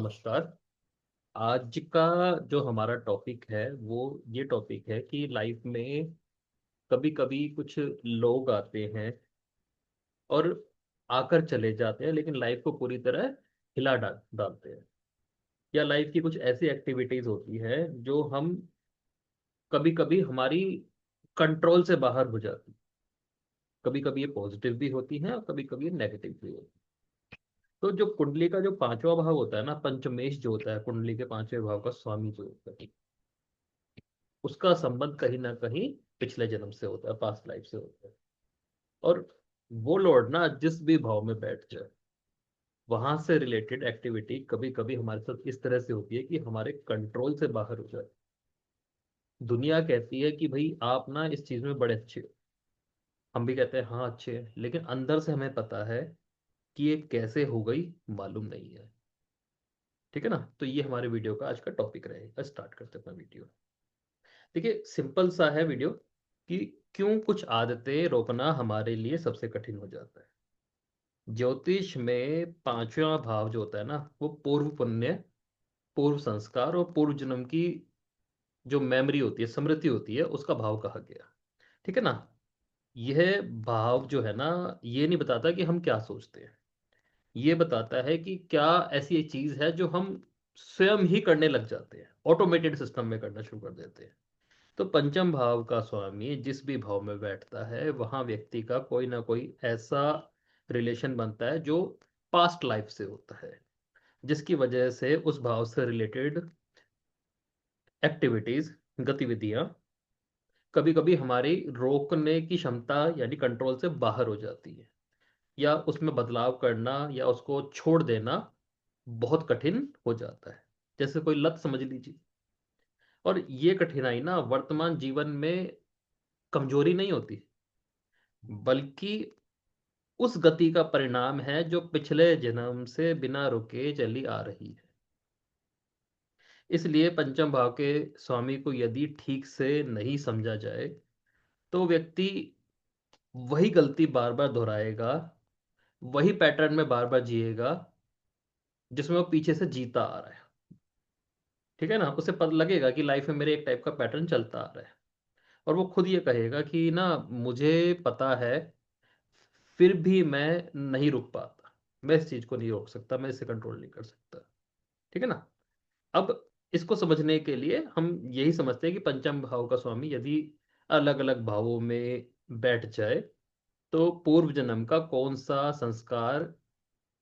नमस्कार। आज का जो हमारा टॉपिक है वो ये टॉपिक है कि लाइफ में कभी कभी कुछ लोग आते हैं और आकर चले जाते हैं, लेकिन लाइफ को पूरी तरह हिला डालते हैं। या लाइफ की कुछ ऐसी एक्टिविटीज होती है जो हम कभी कभी हमारी कंट्रोल से बाहर हो जाती है। कभी कभी ये पॉजिटिव भी होती है और कभी कभी ये नेगेटिव भी होती है। तो जो कुंडली का जो पांचवा भाव होता है ना, पंचमेश जो होता है, कुंडली के पांचवें भाव का स्वामी जो होता है, उसका संबंध कहीं ना कहीं पिछले जन्म से होता है, पास्ट लाइफ से होता है। और वो लॉर्ड ना जिस भी भाव में बैठ जाए, वहां से रिलेटेड एक्टिविटी कभी कभी हमारे साथ इस तरह से होती है कि हमारे कंट्रोल से बाहर हो जाए। दुनिया कहती है कि भाई आप ना इस चीज में बड़े अच्छे हो। हम भी कहते हैं हाँ अच्छे हैं, लेकिन अंदर से हमें पता है कि ये कैसे हो गई मालूम नहीं है। ठीक है ना। तो ये हमारे वीडियो का आज का टॉपिक रहेगा। स्टार्ट करते हैं अपना वीडियो। देखिए सिंपल सा है वीडियो कि क्यों कुछ आदतें रोकना हमारे लिए सबसे कठिन हो जाता है। ज्योतिष में पांचवा भाव जो होता है ना, वो पूर्व पुण्य, पूर्व संस्कार और पूर्व जन्म की जो मेमोरी होती है, स्मृति होती है, उसका भाव कहा गया। ठीक है ना। यह भाव जो है ना, ये नहीं बताता कि हम क्या सोचते हैं। ये बताता है कि क्या ऐसी एक चीज है जो हम स्वयं ही करने लग जाते हैं, ऑटोमेटेड सिस्टम में करना शुरू कर देते हैं। तो पंचम भाव का स्वामी जिस भी भाव में बैठता है, वहां व्यक्ति का कोई ना कोई ऐसा रिलेशन बनता है जो पास्ट लाइफ से होता है, जिसकी वजह से उस भाव से रिलेटेड एक्टिविटीज, गतिविधियां कभी कभी हमारी रोकने की क्षमता यानी कंट्रोल से बाहर हो जाती है, या उसमें बदलाव करना या उसको छोड़ देना बहुत कठिन हो जाता है। जैसे कोई लत समझ लीजिए। और ये कठिनाई ना वर्तमान जीवन में कमजोरी नहीं होती, बल्कि उस गति का परिणाम है जो पिछले जन्म से बिना रुके चली आ रही है। इसलिए पंचम भाव के स्वामी को यदि ठीक से नहीं समझा जाए, तो व्यक्ति वही गलती बार बार दोहराएगा, वही पैटर्न में बार बार जिएगा जिसमें वो पीछे से जीता आ रहा है। ठीक है ना। उसे पता लगेगा कि लाइफ में मेरे एक टाइप का पैटर्न चलता आ रहा है, और वो खुद ये कहेगा कि ना मुझे पता है, फिर भी मैं नहीं रुक पाता, मैं इस चीज को नहीं रोक सकता, मैं इसे कंट्रोल नहीं कर सकता। ठीक है ना। अब इसको समझने के लिए हम यही समझते हैं कि पंचम भाव का स्वामी यदि अलग अलग भावों में बैठ जाए, तो पूर्व जन्म का कौन सा संस्कार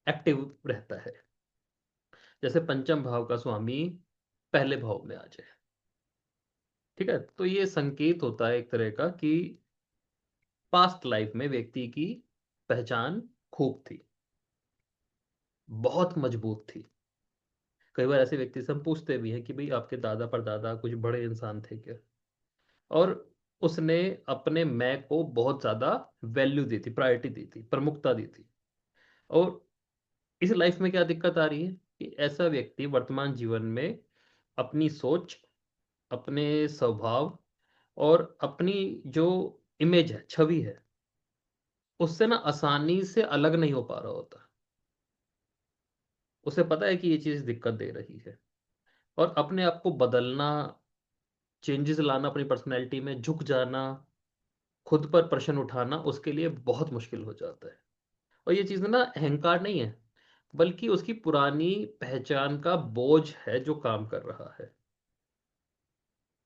एक्टिव रहता है। जैसे पंचम भाव का स्वामी पहले भाव में आ जाए, ठीक है, तो ये संकेत होता है एक तरह का कि पास्ट लाइफ में व्यक्ति की पहचान खूब थी, बहुत मजबूत थी। कई बार ऐसे व्यक्ति से हम पूछते भी हैं कि भाई आपके दादा परदादा कुछ बड़े इंसान थे क्या। और उसने अपने मैं को बहुत ज्यादा वैल्यू दी थी, प्रायोरिटी दी थी, प्रमुखता दी थी। और इस लाइफ में क्या दिक्कत आ रही है कि ऐसा व्यक्ति वर्तमान जीवन में अपनी सोच, अपने स्वभाव और अपनी जो इमेज है, छवि है, उससे ना आसानी से अलग नहीं हो पा रहा होता। उसे पता है कि ये चीज दिक्कत दे रही है, और अपने आप को बदलना, चेंजेस लाना, अपनी पर्सनैलिटी में झुक जाना, खुद पर प्रश्न उठाना उसके लिए बहुत मुश्किल हो जाता है। और ये चीज ना अहंकार नहीं है, बल्कि उसकी पुरानी पहचान का बोझ है जो काम कर रहा है।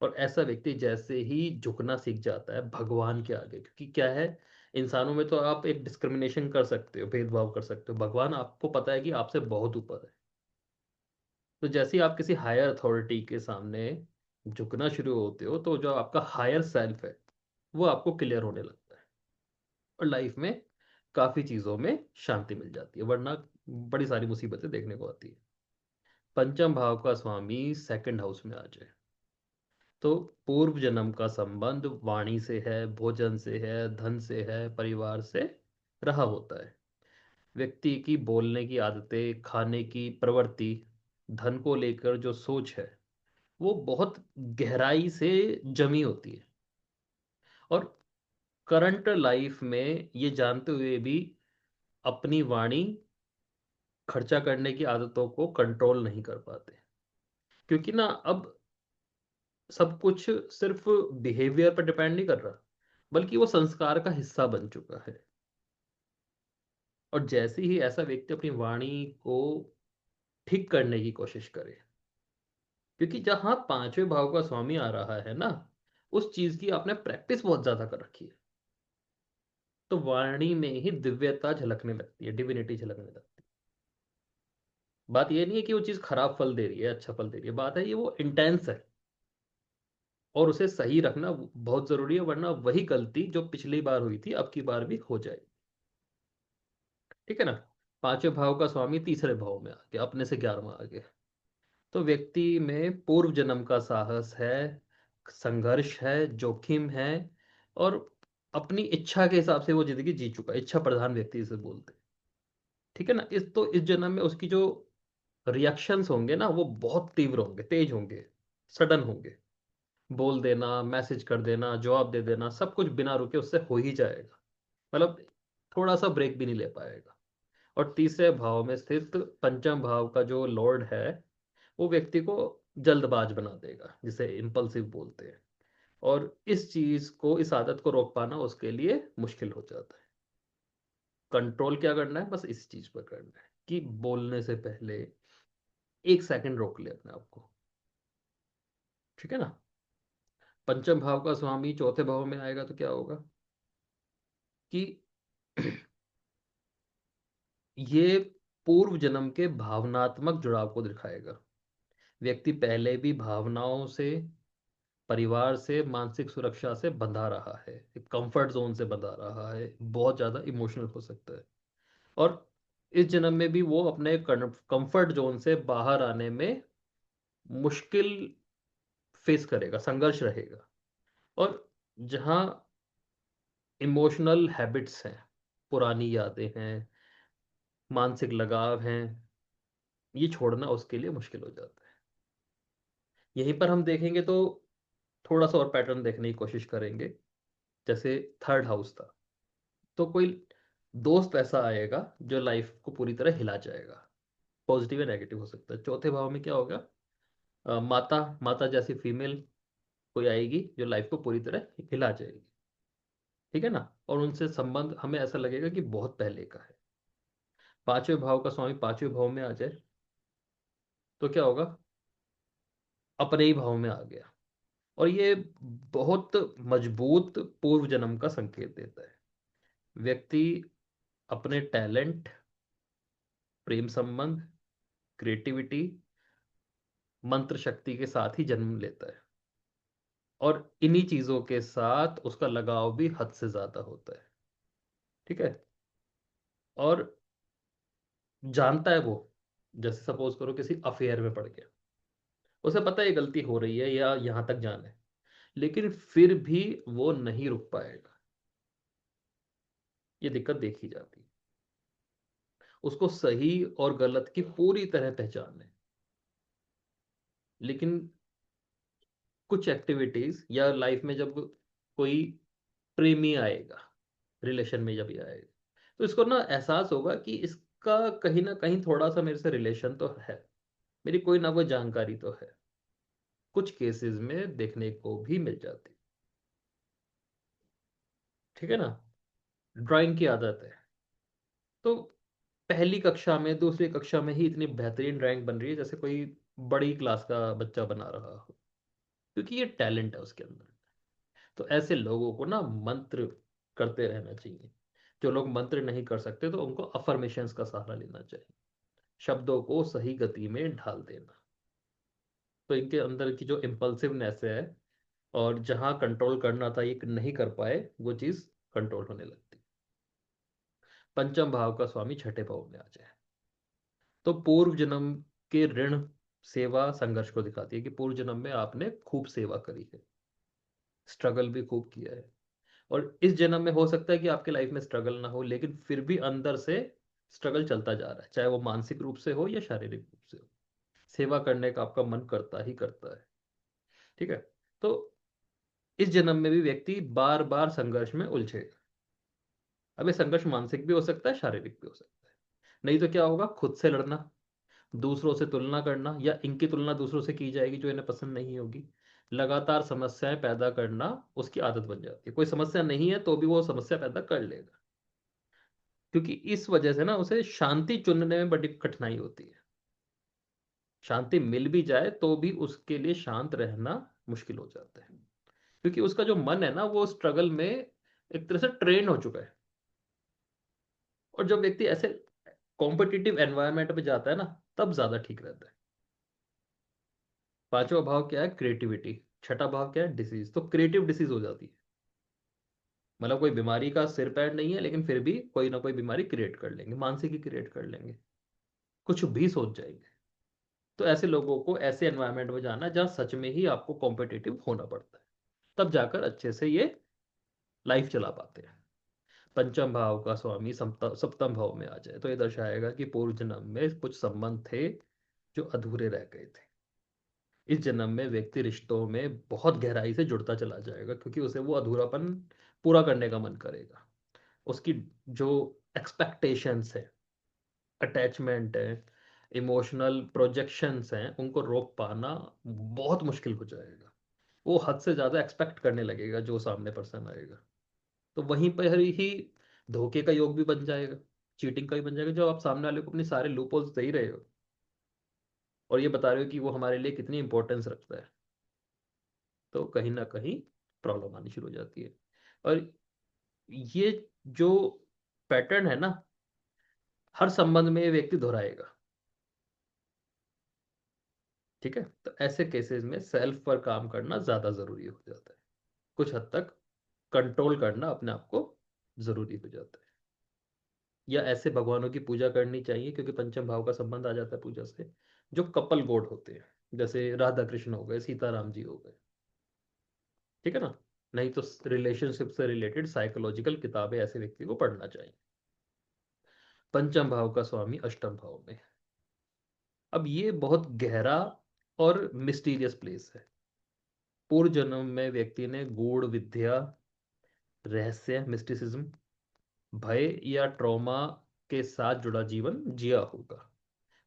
और ऐसा व्यक्ति जैसे ही झुकना सीख जाता है भगवान के आगे, क्योंकि क्या है, इंसानों में तो आप एक डिस्क्रिमिनेशन कर सकते हो, भेदभाव कर सकते हो, भगवान आपको पता है कि आपसे बहुत ऊपर है। तो जैसे ही आप किसी हायर अथॉरिटी के सामने झुकना शुरू होते हो, तो जो आपका हायर सेल्फ है वो आपको क्लियर होने लगता है, और लाइफ में काफी चीजों में शांति मिल जाती है, वरना बड़ी सारी मुसीबतें देखने को आती है। पंचम भाव का स्वामी सेकंड हाउस में आ जाए, तो पूर्व जन्म का संबंध वाणी से है, भोजन से है, धन से है, परिवार से रहा होता है। व्यक्ति की बोलने की आदतें, खाने की प्रवृत्ति, धन को लेकर जो सोच है, वो बहुत गहराई से जमी होती है। और करंट लाइफ में ये जानते हुए भी अपनी वाणी खर्चा करने की आदतों को कंट्रोल नहीं कर पाते। क्योंकि ना अब सब कुछ सिर्फ बिहेवियर पर डिपेंड नहीं कर रहा, बल्कि वो संस्कार का हिस्सा बन चुका है। और जैसे ही ऐसा व्यक्ति अपनी वाणी को ठीक करने की कोशिश करे, क्योंकि जहां पांचवें भाव का स्वामी आ रहा है ना, उस चीज की आपने प्रैक्टिस बहुत ज्यादा कर रखी है, तो वाणी में ही दिव्यता झलकने लगती है, डिविनिटी झलकने लगती है। बात ये नहीं है कि वो चीज खराब फल दे रही है अच्छा फल दे रही है, बात है ये वो इंटेंस है, और उसे सही रखना बहुत जरूरी है, वरना वही गलती जो पिछली बार हुई थी अब की बार भी हो जाएगी। ठीक है ना। पांचवें भाव का स्वामी तीसरे भाव में आ गया, अपने से 11वां आ गया। तो व्यक्ति में पूर्व जन्म का साहस है, संघर्ष है, जोखिम है, और अपनी इच्छा के हिसाब से वो जिंदगी जी चुका है, इच्छा प्रधान व्यक्ति इसे बोलते हैं। ठीक है ना। इस जन्म में उसकी जो रिएक्शंस होंगे ना, वो बहुत तीव्र होंगे, तेज होंगे, सडन होंगे। बोल देना, मैसेज कर देना, जवाब दे देना, सब कुछ बिना रुके उससे हो ही जाएगा। मतलब थोड़ा सा ब्रेक भी नहीं ले पाएगा। और तीसरे भाव में स्थित पंचम भाव का जो लॉर्ड है, वो व्यक्ति को जल्दबाज बना देगा, जिसे इम्पल्सिव बोलते हैं। और इस चीज को, इस आदत को रोक पाना उसके लिए मुश्किल हो जाता है। कंट्रोल क्या करना है, बस इस चीज पर करना है कि बोलने से पहले 1 सेकंड रोक ले अपने आप को। ठीक है ना। पंचम भाव का स्वामी चौथे भाव में आएगा तो क्या होगा कि ये पूर्व जन्म के भावनात्मक जुड़ाव को दिखाएगा। व्यक्ति पहले भी भावनाओं से, परिवार से, मानसिक सुरक्षा से बंधा रहा है, एक कंफर्ट जोन से बंधा रहा है, बहुत ज्यादा इमोशनल हो सकता है। और इस जन्म में भी वो अपने कंफर्ट जोन से बाहर आने में मुश्किल फेस करेगा, संघर्ष रहेगा। और जहाँ इमोशनल हैबिट्स हैं, पुरानी यादें हैं, मानसिक लगाव हैं, ये छोड़ना उसके लिए मुश्किल हो जाता है। यहीं पर हम देखेंगे तो थोड़ा सा और पैटर्न देखने की कोशिश करेंगे। जैसे थर्ड हाउस था, तो कोई दोस्त ऐसा आएगा जो लाइफ को पूरी तरह हिला जाएगा, पॉजिटिव या नेगेटिव हो सकता है। चौथे भाव में क्या होगा, माता, माता जैसी फीमेल कोई आएगी जो लाइफ को पूरी तरह हिला जाएगी। ठीक है ना। और उनसे संबंध हमें ऐसा लगेगा कि बहुत पहले का है। पांचवें भाव का स्वामी पांचवें भाव में आ जाए तो क्या होगा, अपने ही भाव में आ गया। और ये बहुत मजबूत पूर्व जन्म का संकेत देता है। व्यक्ति अपने टैलेंट, प्रेम संबंध, क्रिएटिविटी, मंत्र शक्ति के साथ ही जन्म लेता है। और इन्हीं चीजों के साथ उसका लगाव भी हद से ज्यादा होता है। ठीक है। और जानता है वो, जैसे सपोज करो किसी अफेयर में पड़ गया, उसे पता है ये गलती हो रही है या यहां तक जाना है, लेकिन फिर भी वो नहीं रुक पाएगा। ये दिक्कत देखी जाती है। उसको सही और गलत की पूरी तरह पहचान है, लेकिन कुछ एक्टिविटीज या लाइफ में जब कोई प्रेमी आएगा, रिलेशन में जब ये आएगा, तो इसको ना एहसास होगा कि इसका कहीं ना कहीं थोड़ा सा मेरे से रिलेशन तो है, मेरी कोई ना कोई जानकारी तो है। कुछ केसेस में देखने को भी मिल जाती। ठीक है ना। ड्राइंग की आदत है, तो पहली कक्षा में, दूसरी कक्षा में ही इतनी बेहतरीन ड्राइंग बन रही है जैसे कोई बड़ी क्लास का बच्चा बना रहा हो, क्योंकि ये टैलेंट है उसके अंदर। तो ऐसे लोगों को ना मंत्र करते रहना चाहिए। जो लोग मंत्र नहीं कर सकते तो उनको अफर्मेशंस का सहारा लेना चाहिए, शब्दों को सही गति में ढाल देना। तो इनके अंदर की जो इम्पल्सिवनेस है, और जहां कंट्रोल करना था ये नहीं कर पाए, वो चीज कंट्रोल होने लगती। पंचम भाव का स्वामी छठे भाव में आ जाए तो पूर्व जन्म के ऋण, सेवा, संघर्ष को दिखाती है कि पूर्व जन्म में आपने खूब सेवा करी है, स्ट्रगल भी खूब किया है। और इस जन्म में हो सकता है कि आपके लाइफ में स्ट्रगल ना हो, लेकिन फिर भी अंदर से स्ट्रगल चलता जा रहा है, चाहे वो मानसिक रूप से हो या शारीरिक रूप से हो। सेवा करने का आपका मन करता ही करता है। ठीक है। तो इस जन्म में भी व्यक्ति बार बार संघर्ष में उलझेगा। अब ये संघर्ष मानसिक भी हो सकता है, शारीरिक भी हो सकता है। नहीं तो क्या होगा, खुद से लड़ना, दूसरों से तुलना करना, या इनकी तुलना दूसरों से की जाएगी जो इन्हें पसंद नहीं होगी। लगातार समस्याएं पैदा करना उसकी आदत बन जाती है। कोई समस्या नहीं है तो भी वो समस्या पैदा कर लेगा, क्योंकि इस वजह से ना उसे शांति चुनने में बड़ी कठिनाई होती है। शांति मिल भी जाए तो भी उसके लिए शांत रहना मुश्किल हो जाता है, क्योंकि उसका जो मन है ना वो स्ट्रगल में एक तरह से ट्रेन हो चुका है। और जब व्यक्ति ऐसे कॉम्पिटिटिव एनवायरनमेंट में जाता है ना, तब ज्यादा ठीक रहता है। पांचवा भाव क्या है, क्रिएटिविटी। छठा भाव क्या है, डिसीज। तो क्रिएटिव डिसीज हो जाती है, मतलब कोई बीमारी का सिर पैर नहीं है लेकिन फिर भी कोई ना कोई बीमारी क्रिएट कर लेंगे, मानसिक ही क्रिएट कर लेंगे, कुछ भी सोच जाएंगे। तो ऐसे लोगों को ऐसे एनवायरनमेंट में जाना जहाँ सच में ही आपको कॉम्पिटिटिव होना पड़ता है, तब जाकर अच्छे से ये लाइफ चला पाते हैं। पंचम भाव का स्वामी सप्तम भाव में आ जाए तो ये दर्शाएगा कि पूर्व जन्म में कुछ संबंध थे जो अधूरे रह गए थे। इस जन्म में व्यक्ति रिश्तों में बहुत गहराई से जुड़ता चला जाएगा, क्योंकि उसे वो अधूरापन पूरा करने का मन करेगा। उसकी जो एक्सपेक्टेशंस है, अटैचमेंट है, इमोशनल प्रोजेक्शंस हैं, उनको रोक पाना बहुत मुश्किल हो जाएगा। वो हद से ज्यादा एक्सपेक्ट करने लगेगा जो सामने पर्सन आएगा। तो वहीं पर ही धोखे का योग भी बन जाएगा, चीटिंग का भी बन जाएगा। जब आप सामने वाले को अपनी सारे लूपहोल्स दे ही रहे हो और ये बता रहे हो कि वो हमारे लिए कितनी इंपॉर्टेंस रखता है, तो कहीं ना कहीं प्रॉब्लम आनी शुरू हो जाती है। और ये जो पैटर्न है ना, हर संबंध में ये व्यक्ति दोहराएगा। ठीक है, तो ऐसे केसेस में सेल्फ पर काम करना ज्यादा जरूरी हो जाता है। कुछ हद तक कंट्रोल करना अपने आप को जरूरी हो जाता है। या ऐसे भगवानों की पूजा करनी चाहिए, क्योंकि पंचम भाव का संबंध आ जाता है पूजा से, जो कपल गॉड होते हैं, जैसे राधा कृष्ण हो गए, सीताराम जी हो गए। ठीक है ना। नहीं तो रिलेशनशिप से रिलेटेड साइकोलॉजिकल किताबें ऐसे व्यक्ति को पढ़ना चाहिए। पंचम भाव का स्वामी अष्टम भाव में। अब ये बहुत गहरा और मिस्टीरियस प्लेस है। पूर्व जन्म में व्यक्ति ने गूढ़ विद्या, रहस्य, मिस्टिसिज्म, भय या ट्रॉमा के साथ जुड़ा जीवन जिया होगा।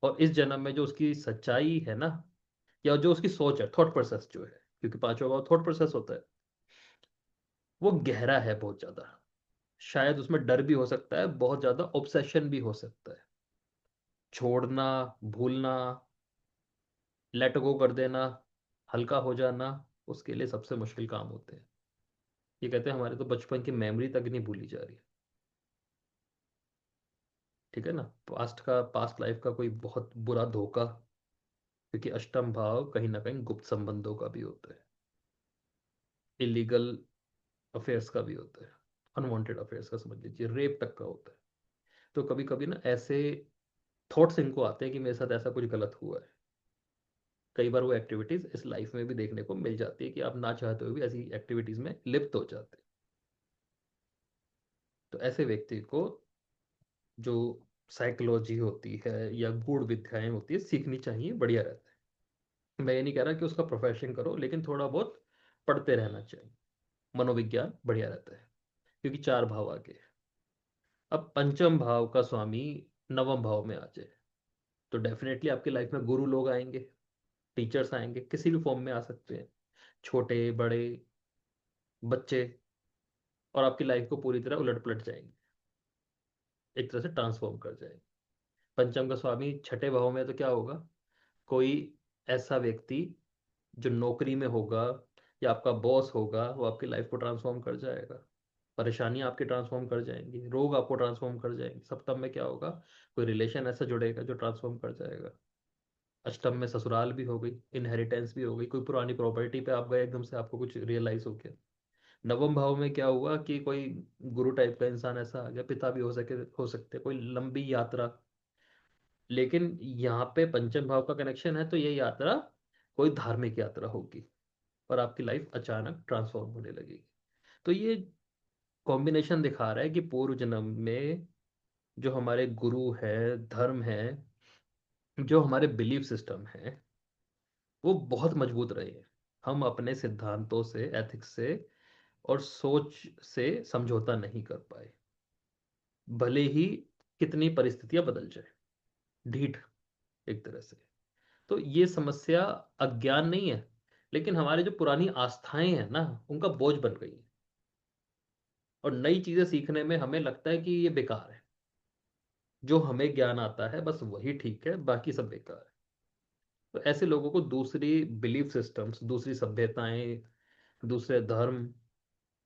और इस जन्म में जो उसकी सच्चाई है ना, या जो उसकी सोच है, थॉट प्रोसेस जो है, क्योंकि पांचवा भाव थॉट प्रोसेस होता है, वो गहरा है बहुत ज्यादा। शायद उसमें डर भी हो सकता है, बहुत ज्यादा ऑब्सेशन भी हो सकता है। छोड़ना, भूलना, लेट गो कर देना, हल्का हो जाना, उसके लिए सबसे मुश्किल काम होते हैं। ये कहते हैं हमारे तो बचपन की मेमोरी तक नहीं भूली जा रही। ठीक है ना। पास्ट लाइफ का कोई बहुत बुरा धोखा, क्योंकि अष्टम भाव कहीं ना कहीं गुप्त संबंधों का भी होता है, इलीगल अफेयर्स का भी होता है, अनवांटेड अफेयर्स का समझ लीजिए, रेप तक का होता है। तो कभी कभी ना ऐसे थॉट्स इनको आते हैं कि मेरे साथ ऐसा कुछ गलत हुआ है। कई बार वो एक्टिविटीज इस लाइफ में भी देखने को मिल जाती है कि आप ना चाहते हुए भी ऐसी एक्टिविटीज में लिप्त हो जाते हैं। तो ऐसे व्यक्ति को जो साइकोलॉजी होती है या गूढ़ विद्याएं होती है सीखनी चाहिए, बढ़िया रहता है। मैं ये नहीं कह रहा कि उसका प्रोफेशन करो, लेकिन थोड़ा बहुत पढ़ते रहना चाहिए। मनोविज्ञान बढ़िया रहता है, क्योंकि चार भाव आगे हैं। अब पंचम भाव का स्वामी नवम भाव में आ जाए तो डेफिनेटली आपकी लाइफ में गुरु लोग आएंगे, टीचर्स आएंगे, किसी भी फॉर्म में आ सकते हैं, छोटे बड़े, बच्चे। और आपकी लाइफ को पूरी तरह उलट पलट जाएंगे, एक तरह से ट्रांसफॉर्म कर जाएंगे। पंचम का स्वामी छठे भाव में है, तो क्या होगा, कोई ऐसा व्यक्ति जो नौकरी में होगा या आपका बॉस होगा, वो आपकी लाइफ को ट्रांसफॉर्म कर जाएगा। परेशानियां आपकी ट्रांसफॉर्म कर जाएंगी, रोग आपको ट्रांसफॉर्म कर जाएंगे। सप्तम में क्या होगा, कोई रिलेशन ऐसा जुड़ेगा जो ट्रांसफॉर्म कर जाएगा। अष्टम में ससुराल भी हो गई, इनहेरिटेंस भी हो गई, कोई पुरानी प्रॉपर्टी पे आप गए, एकदम से आपको कुछ रियलाइज हो गया। नवम भाव में क्या हुआ कि कोई गुरु टाइप का इंसान ऐसा आ गया, पिता भी हो सकते, कोई लंबी यात्रा। लेकिन यहाँ पे पंचम भाव का कनेक्शन है, तो ये यात्रा कोई धार्मिक यात्रा होगी और आपकी लाइफ अचानक ट्रांसफॉर्म होने लगेगी। तो ये कॉम्बिनेशन दिखा रहा है कि पूर्व जन्म में जो हमारे गुरु है, धर्म है, जो हमारे बिलीफ सिस्टम है, वो बहुत मजबूत रहे हैं। हम अपने सिद्धांतों से, एथिक्स से और सोच से समझौता नहीं कर पाए। भले ही कितनी परिस्थितियां बदल जाए, ढीठ एक तरह से। तो ये समस्या अज्ञान नहीं है, लेकिन हमारे जो पुरानी आस्थाएं हैं ना, उनका बोझ बन गई है। और नई चीजें सीखने में हमें लगता है कि ये बेकार है। जो हमें ज्ञान आता है बस वही ठीक है, बाकी सब बेकार है। तो ऐसे लोगों को दूसरी बिलीफ सिस्टम्स, दूसरी सभ्यताएं, दूसरे धर्म,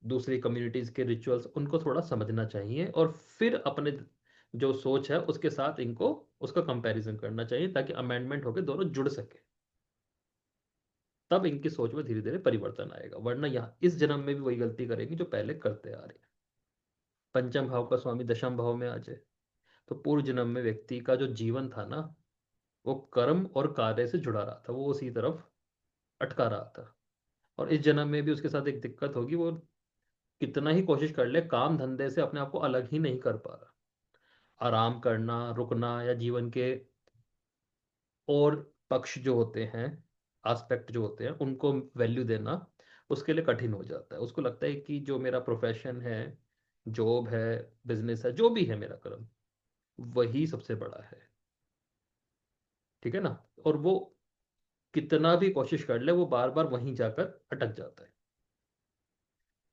दूसरी कम्युनिटीज के रिचुअल्स, उनको थोड़ा समझना चाहिए, और फिर अपने जो सोच है उसके साथ इनको, उसका कंपैरिजन करना चाहिए, ताकि अमेंडमेंट होकर दोनों जुड़ सके। तब इनकी सोच में धीरे धीरे परिवर्तन आएगा, वरना यहाँ इस जन्म में भी वही गलती करेंगे जो पहले करते आ रहे हैं। पंचम भाव का स्वामी दशम भाव में आ जाए, तो पूर्व जन्म में व्यक्ति का जो जीवन था ना, वो कर्म और कार्य से जुड़ा रहा था, वो उसी तरफ अटका रहा था। और इस जन्म में भी उसके साथ एक दिक्कत होगी, वो कितना ही कोशिश कर ले, काम धंधे से अपने आप को अलग ही नहीं कर पा रहा। आराम करना, रुकना, या जीवन के और पक्ष जो होते हैं, एस्पेक्ट जो होते हैं, उनको वैल्यू देना उसके लिए कठिन हो जाता है। उसको लगता है कि जो मेरा प्रोफेशन है, जॉब है, बिजनेस है, जो भी है मेरा कर्म, वही सबसे बड़ा है। ठीक है ना। और वो कितना भी कोशिश कर ले, वो बार बार वहीं जाकर अटक जाता है।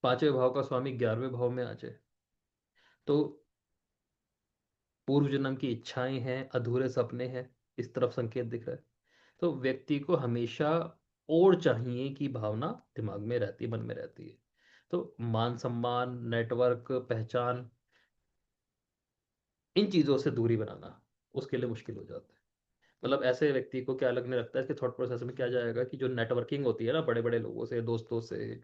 पांचवें भाव का स्वामी 11वें भाव में आ जाए, तो पूर्व जन्म की इच्छाएं हैं, अधूरे सपने हैं, इस तरफ संकेत दिख रहा है। तो व्यक्ति को हमेशा और चाहिए की भावना दिमाग में रहती है, मन में रहती है। तो मान सम्मान, नेटवर्क, पहचान, इन चीजों से दूरी बनाना उसके लिए मुश्किल हो जाता है। मतलब ऐसे व्यक्ति को क्या लगने लगता है कि थॉट प्रोसेस में क्या जाएगा, कि जो नेटवर्किंग होती है ना बड़े बड़े लोगों से, दोस्तों से,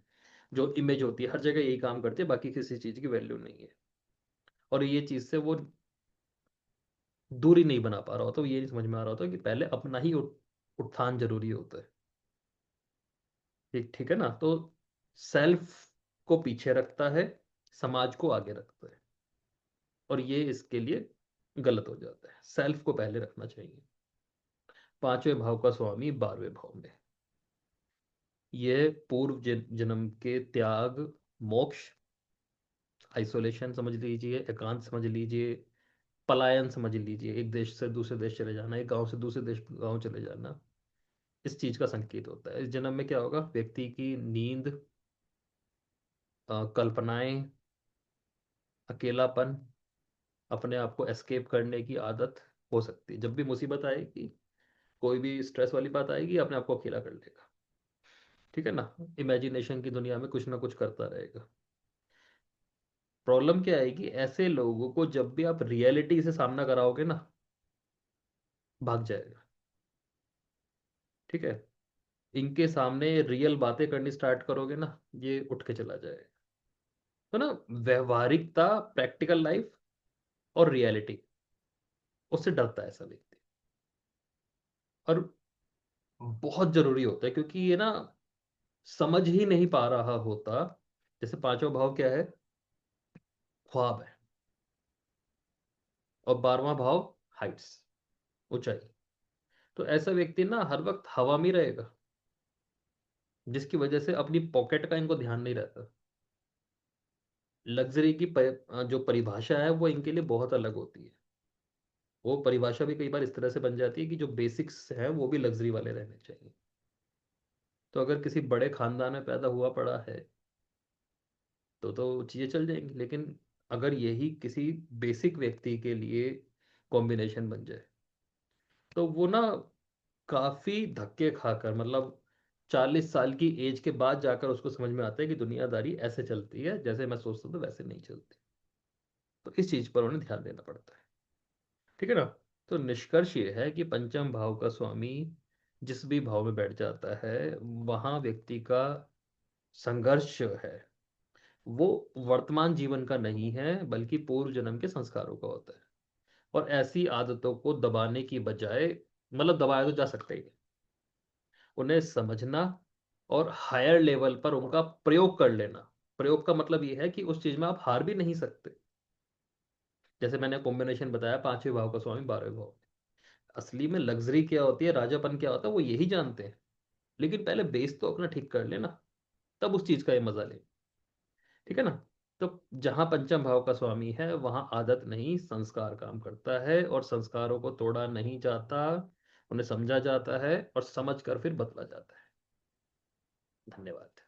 जो इमेज होती है, हर जगह यही काम करती है, बाकी किसी चीज की वैल्यू नहीं है। और ये चीज से वो दूरी नहीं बना पा रहा होता, वो ये नहीं समझ में आ रहा होता कि पहले अपना ही उत्थान जरूरी होता है। ठीक ठीक है ना। तो सेल्फ को पीछे रखता है, समाज को आगे रखता है, और ये इसके लिए गलत हो जाता है। सेल्फ को पहले रखना चाहिए। पांचवें भाव का स्वामी 12वें भाव में, ये पूर्व जन्म के त्याग, मोक्ष, आइसोलेशन समझ लीजिए, एकांत समझ लीजिए, पलायन समझ लीजिए, एक देश से दूसरे देश चले जाना, एक गांव से दूसरे देश गांव चले जाना, इस चीज का संकेत होता है। इस जन्म में क्या होगा, व्यक्ति की नींद, कल्पनाएं, अकेलापन, अपने आप को एस्केप करने की आदत हो सकती है। जब भी मुसीबत आएगी, कोई भी स्ट्रेस वाली बात आएगी, अपने आप को अकेला कर लेगा। ठीक है ना। इमेजिनेशन की दुनिया में कुछ ना कुछ करता रहेगा। प्रॉब्लम क्या आएगी, ऐसे लोगों को जब भी आप रियलिटी से सामना कराओगे ना, भाग जाएगा। ठीक है। इनके सामने रियल बातें करनी स्टार्ट करोगे ना, ये उठ के चला जाएगा। तो ना, व्यवहारिकता, प्रैक्टिकल लाइफ और रियलिटी, उससे डरता है ऐसा व्यक्ति। और बहुत जरूरी होता है, क्योंकि ये ना समझ ही नहीं पा रहा होता। जैसे पांचवा भाव क्या है, ख्वाब है, और 12वां भाव हाइट्स, ऊंचाई। तो ऐसा व्यक्ति ना हर वक्त हवा में रहेगा, जिसकी वजह से अपनी पॉकेट का इनको ध्यान नहीं रहता। लग्जरी की जो परिभाषा है वो इनके लिए बहुत अलग होती है। वो परिभाषा भी कई बार इस तरह से बन जाती है कि जो बेसिक्स हैं वो भी लग्जरी वाले रहने चाहिए। तो अगर किसी बड़े खानदान में पैदा हुआ पड़ा है, तो चीज़ें चल जाएंगी। लेकिन अगर यही किसी बेसिक व्यक्ति के लिए कॉम्बिनेशन बन जाए, तो वो ना काफी धक्के खाकर, मतलब 40 साल की एज के बाद जाकर उसको समझ में आता है कि दुनियादारी ऐसे चलती है, जैसे मैं सोचता था वैसे नहीं चलती। तो इस चीज पर उन्हें ध्यान देना पड़ता है। ठीक है ना। तो निष्कर्ष ये है कि पंचम भाव का स्वामी जिस भी भाव में बैठ जाता है, वहां व्यक्ति का संघर्ष जो है, वो वर्तमान जीवन का नहीं है, बल्कि पूर्व जन्म के संस्कारों का होता है। और ऐसी आदतों को दबाने की बजाय, मतलब दबाया तो जा सकता ही है, उन्हें समझना और हायर लेवल पर उनका प्रयोग कर लेना। प्रयोग का मतलब ये है कि उस चीज में आप हार भी नहीं सकते। जैसे मैंने कॉम्बिनेशन बताया, पांचवें भाव का स्वामी 12वें भाव। असली में लग्जरी क्या होती है, राजापन क्या होता है, वो यही जानते हैं। लेकिन पहले बेस तो अपना ठीक कर लेना, तब उस चीज का ये मजा ले। ठीक है ना। तो जहां पंचम भाव का स्वामी है वहां आदत नहीं संस्कार काम करता है, और संस्कारों को तोड़ा नहीं जाता, उन्हें समझा जाता है और समझ कर फिर बदला जाता है। धन्यवाद।